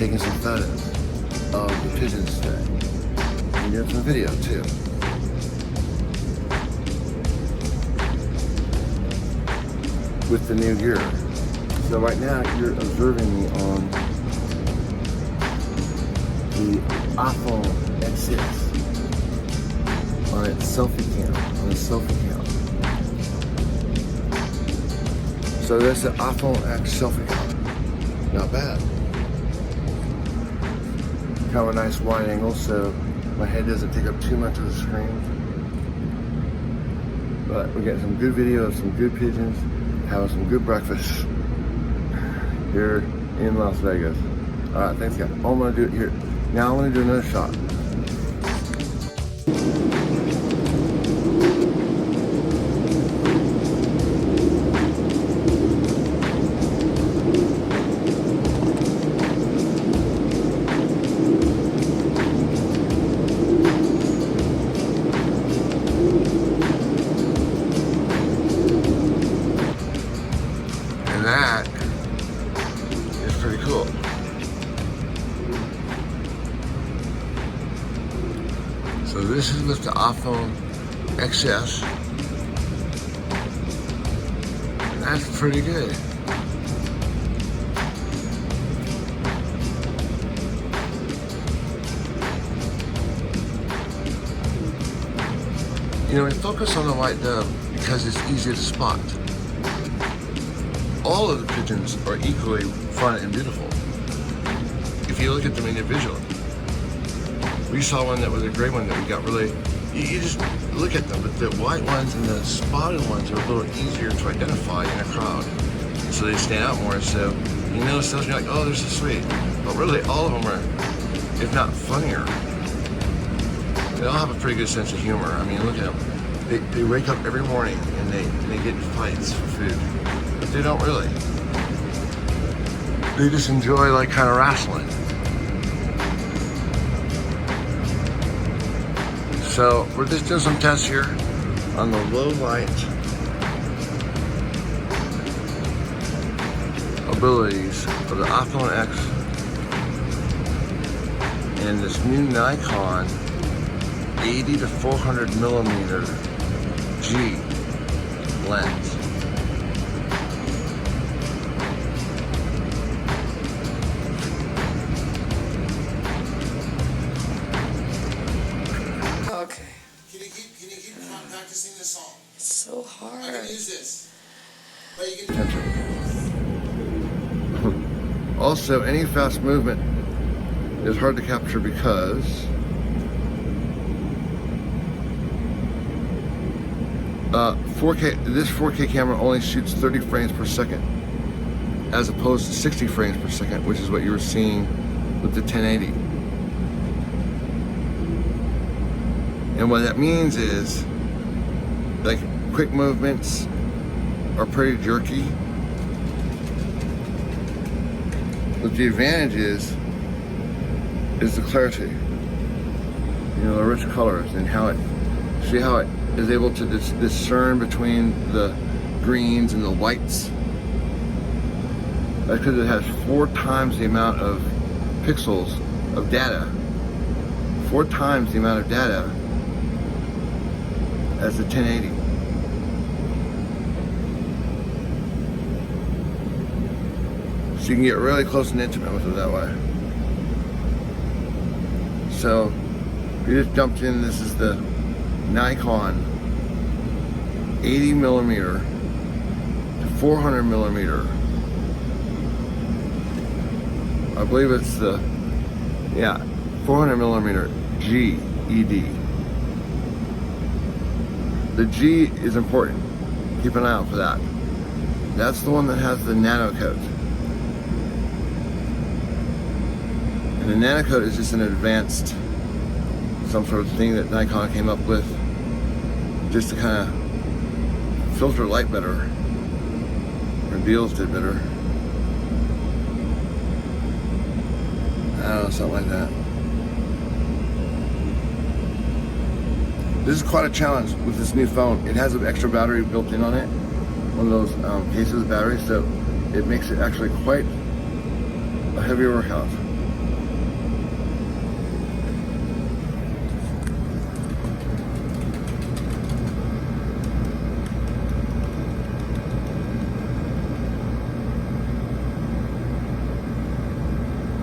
taking some photos of the pigeons today. And doing some video too. With the new gear. So right now you're observing me on the iPhone XS on its selfie cam, So that's the iPhone X selfie cam. Not bad. Kind of a nice wide angle so my head doesn't take up too much of the screen. But we're getting some good video of some good pigeons, having some good breakfast here in Las Vegas. Alright, thanks guys. I'm gonna do it here. Now I'm gonna do another shot. And that is pretty cool. So this is with the iPhone XS. And that's pretty good. You know, we focus on the white dove because it's easy to spot. All of the pigeons are equally fun and beautiful if you look at them individually. We saw one that was a gray one that we got really, you just look at them, but the white ones and the spotted ones are a little easier to identify in a crowd. So they stand out more, so you notice those and you're like, oh, they're so sweet. But really all of them are, if not funnier, they all have a pretty good sense of humor. I mean, look at them. They wake up every morning and they get in fights for food. But they don't really. They just enjoy like kind of wrestling. So we're just doing some tests here on the low light abilities of the iPhone X and this new Nikon 80 to 400 millimeter G lens. Okay. Can you keep practicing this song? It's so hard. I can use this. But you can Also, any fast movement is hard to capture because this 4K camera only shoots 30 frames per second as opposed to 60 frames per second, which is what you were seeing with the 1080. And what that means is, like, quick movements are pretty jerky. But the advantage is the clarity. You know, the rich colors and how it, see how it is able to discern between the greens and the whites. That's because it has 4 times the amount of pixels of data. 4 times the amount of data as the 1080. So you can get really close and intimate with it that way. So we just jumped in. This is the Nikon 80 millimeter to 400 millimeter. I believe it's the 400 millimeter GED. The G is important. Keep an eye out for that. That's the one that has the nano coat. And the nano coat is just an advanced, some sort of thing that Nikon came up with just to kind of filter light better. Or Beals did better. I don't know, something like that. This is quite a challenge with this new phone. It has an extra battery built in on it, one of those cases of batteries, so it makes it actually quite a heavy workout.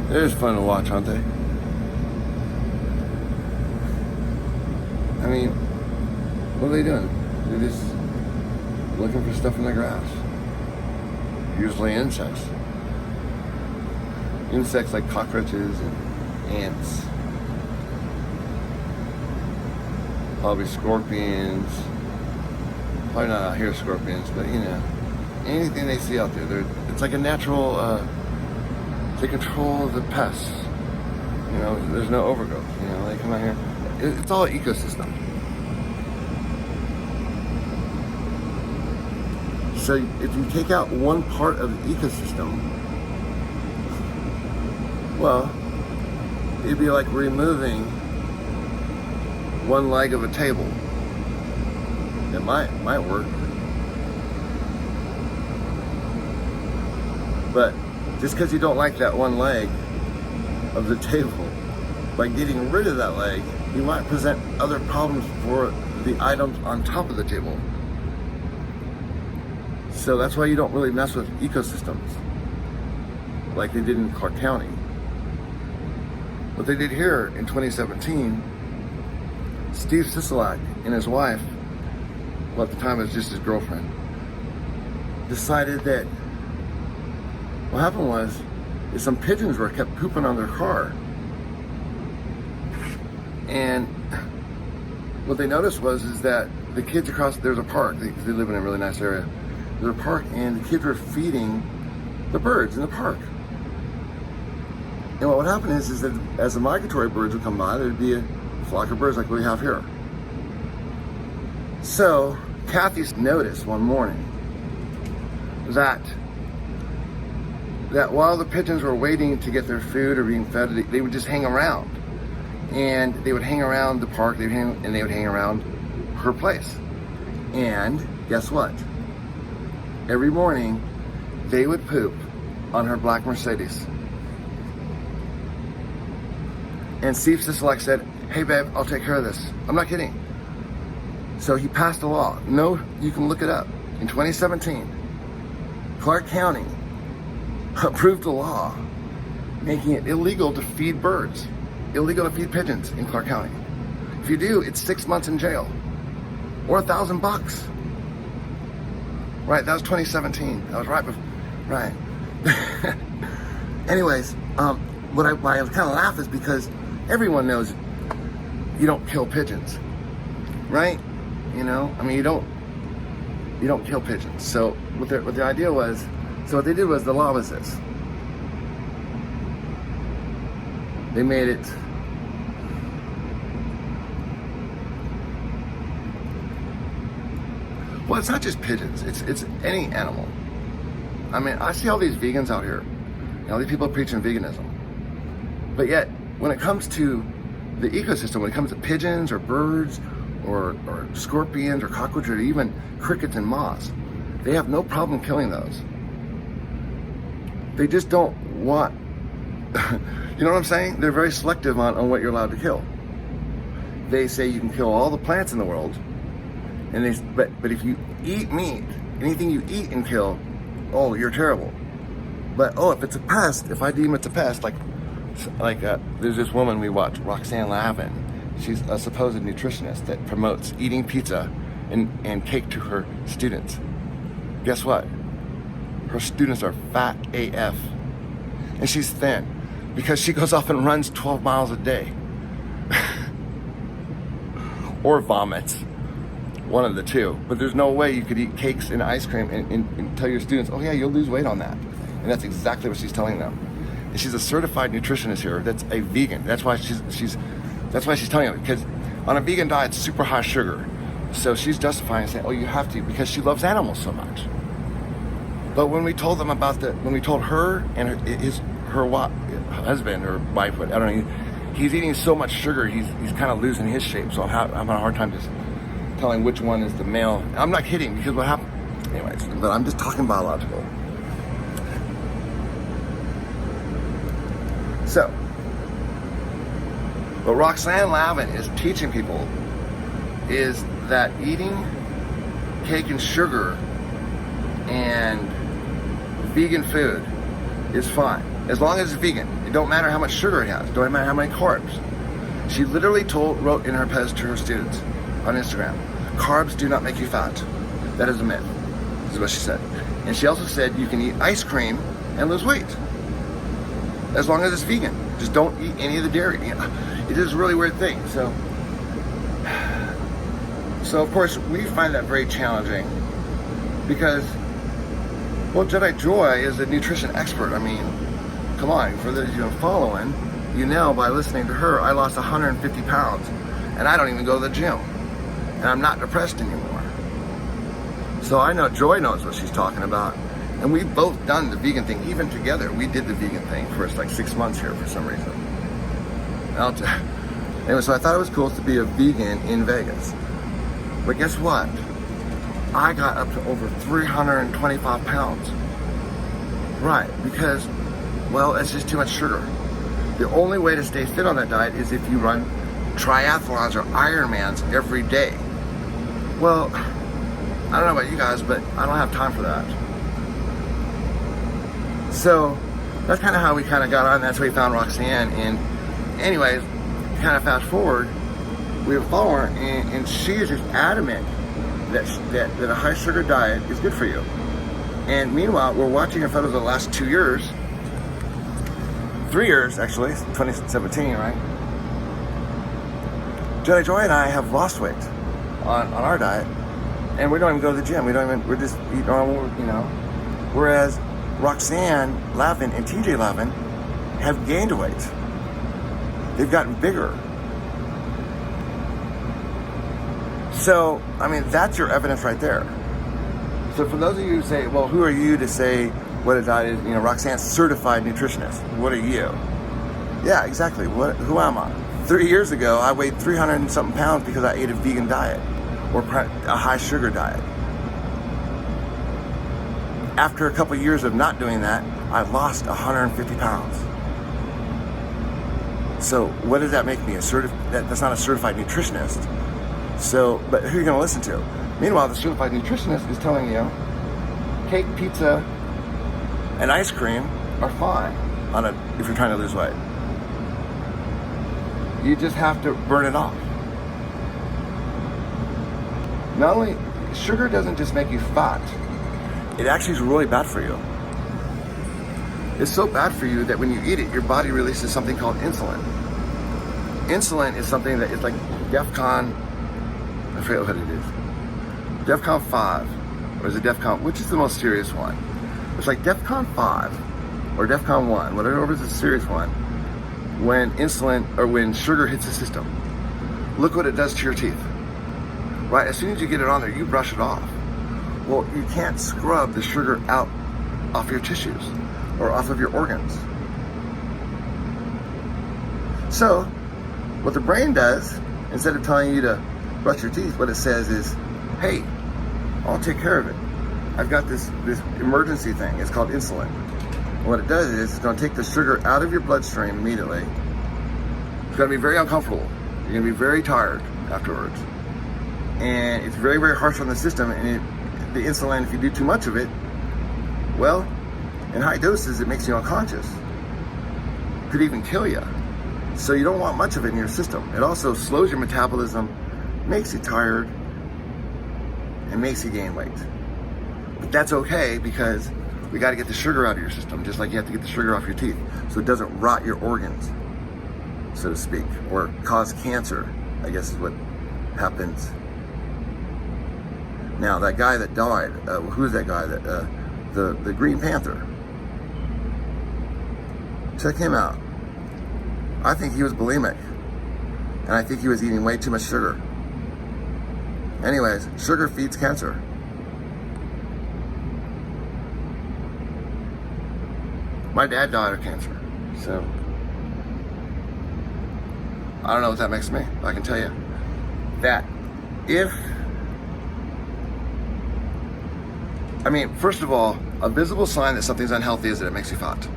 They're just fun to watch, aren't they? I mean, what are they doing? They're just looking for stuff in the grass. Usually insects. Insects like cockroaches and ants. Probably scorpions. Probably not out here scorpions, but you know, anything they see out there. It's like a natural, they control the pests. You know, there's no overgrowth. You know, they come out here. It's all ecosystem. So if you take out one part of the ecosystem, well, it'd be like removing one leg of a table. It might work. But just because you don't like that one leg of the table, by getting rid of that leg, you might present other problems for the items on top of the table. So that's why you don't really mess with ecosystems like they did in Clark County. What they did here in 2017, Steve Sisolak and his wife, well at the time it was just his girlfriend, decided that what happened was is some pigeons were kept pooping on their car. And what they noticed is that the kids across, there's a park, they live in a really nice area. There's a park and the kids were feeding the birds in the park. And what would happen is that as the migratory birds would come by, there'd be a flock of birds like we have here. So Kathy noticed one morning that while the pigeons were waiting to get their food or being fed, they would just hang around. And they would hang around the park, they would hang around her place. And guess what? Every morning, they would poop on her black Mercedes. And Steve Sisolak said, "Hey babe, I'll take care of this." I'm not kidding. So he passed a law. No, you can look it up. In 2017, Clark County approved a law making it illegal to feed birds, illegal to feed pigeons in Clark County. If you do, it's 6 months in jail or $1,000. Right, that was 2017. That was right before, right. Anyways, why I kind of laugh is because everyone knows you don't kill pigeons, right? You know, I mean, you don't kill pigeons. So what the idea was, so what they did was, the law was this. They made it well, it's not just pigeons, it's any animal. I mean, I see all these vegans out here, you know, these people preaching veganism. But yet, when it comes to the ecosystem, when it comes to pigeons or birds or scorpions or cockroaches or even crickets and moths, they have no problem killing those. They just don't want, you know what I'm saying? They're very selective on what you're allowed to kill. They say you can kill all the plants in the world, and but if you eat meat, anything you eat and kill, oh, you're terrible. But oh, if it's a pest, if I deem it's a pest, like there's this woman we watch, Roxanne Lavin. She's a supposed nutritionist that promotes eating pizza and cake to her students. Guess what? Her students are fat AF. And she's thin because she goes off and runs 12 miles a day. Or vomits. One of the two. But there's no way you could eat cakes and ice cream and tell your students, oh yeah, you'll lose weight on that. And that's exactly what she's telling them. And she's a certified nutritionist here that's a vegan. That's why she's telling them, because on a vegan diet, it's super high sugar. So she's justifying and saying, oh, you have to, because she loves animals so much. But when we told them about when we told her and her husband or wife, I don't know, he's eating so much sugar, he's kind of losing his shape. So I'm having a hard time just telling which one is the male. I'm not kidding, because what happened, anyways, but I'm just talking biological. So, what Roxanne Lavin is teaching people is that eating cake and sugar and vegan food is fine, as long as it's vegan. don't matter how much sugar it has, don't matter how many carbs. She literally wrote in her post to her students on Instagram, carbs do not make you fat. That is a myth, is what she said. And she also said you can eat ice cream and lose weight, as long as it's vegan. Just don't eat any of the dairy. It is a really weird thing. So of course, we find that very challenging because, well, Jedi Joy is a nutrition expert. I mean, come on, for those of you who are following, you know by listening to her, I lost 150 pounds and I don't even go to the gym and I'm not depressed anymore. So I know Joy knows what she's talking about, and we've both done the vegan thing, even together. We did the vegan thing for like 6 months here for some reason. Anyway, so I thought it was cool to be a vegan in Vegas. But guess what? I got up to over 325 pounds. Right, because, well, it's just too much sugar. The only way to stay fit on that diet is if you run triathlons or Ironmans every day. Well, I don't know about you guys, but I don't have time for that. So that's kind of how we kind of got on. That's how we found Roxanne. And anyways, kind of fast forward, we have a follower, and she is just adamant that a high sugar diet is good for you. And meanwhile, we're watching her photos of the last 2 years, 3 years actually, 2017, right? Jedi Joy and I have lost weight on our diet, and we don't even go to the gym. We're just eat normal, you know. Whereas Roxanne Lavin and TJ Lavin have gained weight. They've gotten bigger. So, I mean, that's your evidence right there. So for those of you who say, well, who are you to say what a diet is? You know, Roxanne's certified nutritionist. What are you? Yeah, exactly. Who am I? 3 years ago, I weighed 300 and something pounds because I ate a vegan diet or a high sugar diet. After a couple of years of not doing that, I lost 150 pounds. So what does that make me? That's not a certified nutritionist. So, but who are you going to listen to? Meanwhile, the certified nutritionist is telling you cake, pizza, and ice cream are fine if you're trying to lose weight. You just have to burn it off. Not only, sugar doesn't just make you fat, it actually is really bad for you. It's so bad for you that when you eat it, your body releases something called insulin. Insulin is something that is like DEFCON, I forget what it is. DEFCON 5, or is it DEFCON, which is the most serious one? It's like DEFCON 5, or DEFCON 1, whatever is the serious one, when when sugar hits the system. Look what it does to your teeth. Right, as soon as you get it on there, you brush it off. Well, you can't scrub the sugar out off your tissues or off of your organs. So, what the brain does, instead of telling you to brush your teeth, what it says is, hey, I'll take care of it. I've got this emergency thing. It's called insulin. And what it does is it's going to take the sugar out of your bloodstream immediately. It's going to be very uncomfortable. You're going to be very tired afterwards. And it's very, very harsh on the system. And the insulin, if you do too much of it, well, in high doses, it makes you unconscious. Could even kill you. So you don't want much of it in your system. It also slows your metabolism, makes you tired, and makes you gain weight. But that's okay because we got to get the sugar out of your system, just like you have to get the sugar off your teeth, so it doesn't rot your organs, so to speak, or cause cancer, I guess is what happens. Now, that guy that died, who's that guy? The Green Panther. Check him out. I think he was bulimic, and I think he was eating way too much sugar. Anyways, sugar feeds cancer. My dad died of cancer, so I don't know what that makes me, but I can tell you that first of all, a visible sign that something's unhealthy is that it makes you fat.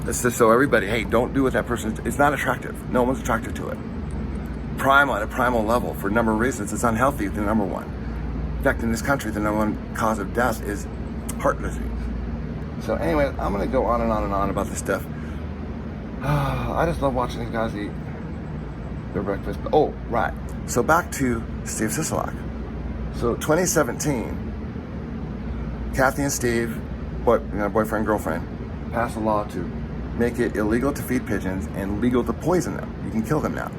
It's just so everybody, hey, don't do what that person, it's not attractive. No one's attracted to it. At a primal level, for a number of reasons, it's unhealthy, the number one. In fact, in this country, the number one cause of death is heart disease. So anyway, I'm gonna go on and on and on about this stuff. I just love watching these guys eat their breakfast. Oh, right. So back to Steve Sisolak. So 2017, Kathy and Steve, boyfriend, girlfriend, passed a law to make it illegal to feed pigeons and legal to poison them. You can kill them now.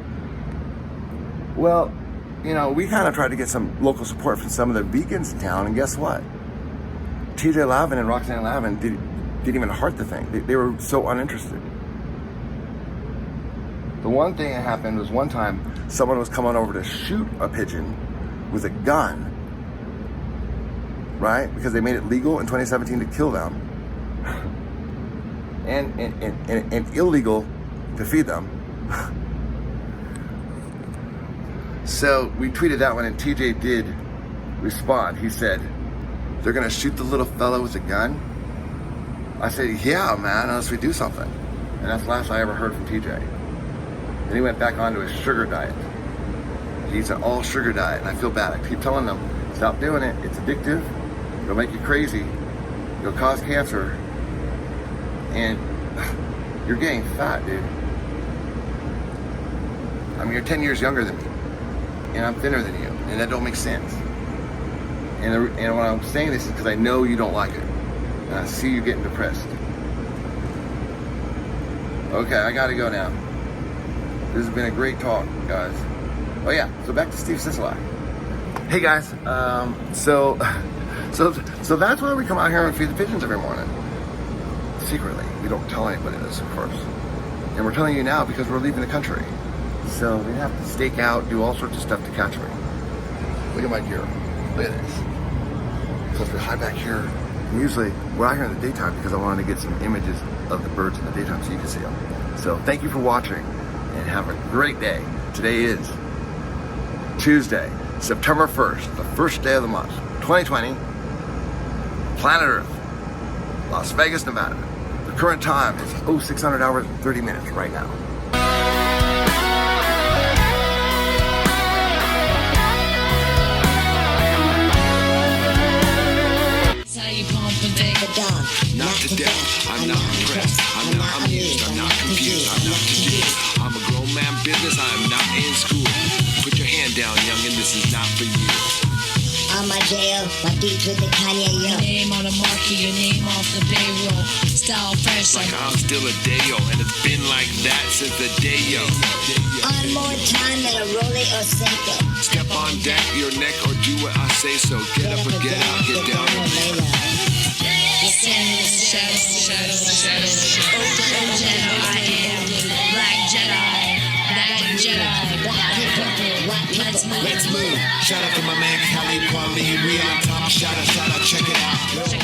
Well, we kind of tried to get some local support from some of the vegans in town, and guess what? TJ Lavin and Roxanne Lavin didn't even heart the thing. They were so uninterested. The one thing that happened was one time someone was coming over to shoot a pigeon with a gun, right? Because they made it legal in 2017 to kill them and illegal to feed them. So we tweeted that one, and TJ did respond. He said, "They're gonna shoot the little fellow with a gun?" I said, "Yeah, man, unless we do something." And that's the last I ever heard from TJ. Then he went back onto his sugar diet. He's an all sugar diet, and I feel bad. I keep telling them, stop doing it. It's addictive. It'll make you crazy. It'll cause cancer. And you're getting fat, dude. I mean, you're 10 years younger than me. And I'm thinner than you. And that don't make sense. And when I'm saying this is because I know you don't like it. And I see you getting depressed. Okay, I gotta go now. This has been a great talk, guys. Oh yeah, so back to Steve Sisolak. Hey guys, so that's why we come out here and feed the pigeons every morning. Secretly, we don't tell anybody this, of course. And we're telling you now because we're leaving the country. So we have to stake out, do all sorts of stuff to catch me. Look at my gear. Look at this. So if we hide back here, and usually we're out here in the daytime because I wanted to get some images of the birds in the daytime so you can see them. So thank you for watching and have a great day. Today is Tuesday, September 1st, the first day of the month, 2020, planet Earth, Las Vegas, Nevada. The current time is 0600 hours and 30 minutes right now. Not to death, I'm not impressed, I'm not amused, I'm not confused, I'm not confused. I'm a grown man business, I'm not in school. Put your hand down, youngin', this is not for you. On my jail, my beats with the Kanye, yo. Your name on the market, your name off the payroll. Style fresh Like I'm still a Dayo, and it's been like that since the day-yo. On more time than a Rollie or Seiko. Step on deck, your neck, or do what I say so. Get up or get out, get down and lay low. shadows. Open Jedi, I am Black Jedi, that Jedi. Let's move. Shout out to my man Khalid Kwame. We on top. Shout out, check it out.